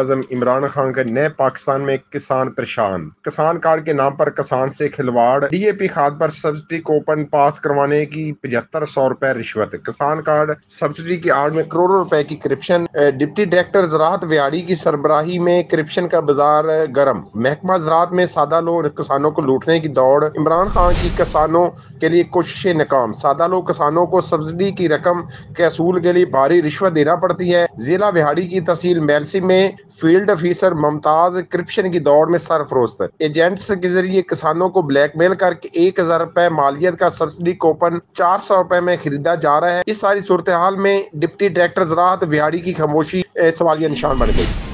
वज़ीर-ए-आज़म इमरान खान के नए पाकिस्तान में किसान परेशान। किसान कार्ड के नाम पर किसान से खिलवाड़, डीएपी खाद पर सब्सिडी कूपन पास करवाने की 7500 रुपए रिश्वत। किसान कार्ड सब्सिडी की आड़ में करोड़ों रुपए की करप्शन। डिप्टी डायरेक्टर ज़राअत व्याड़ी की सरबराही में करप्शन का बाजार गर्म। महकमा ज़राअत में सादा लोग किसानों को लूटने की दौड़। इमरान खान की किसानों के लिए कोशिशें नाकाम। सादा लोग किसानों को सब्सिडी की रकम के असूल के लिए भारी रिश्वत देना पड़ती है। जिला बिहाड़ी की तहसील मेलसी में फील्ड ऑफिसर मुमताज करप्शन की दौड़ में सरफरोस्त। एजेंट्स के जरिए किसानों को ब्लैकमेल करके 1000 रुपए मालियत का सब्सिडी कूपन 400 रुपए में खरीदा जा रहा है। इस सारी सूरत हाल में डिप्टी डायरेक्टर ज़राअत बिहाड़ी की खामोशी सवालिया निशान बन गई।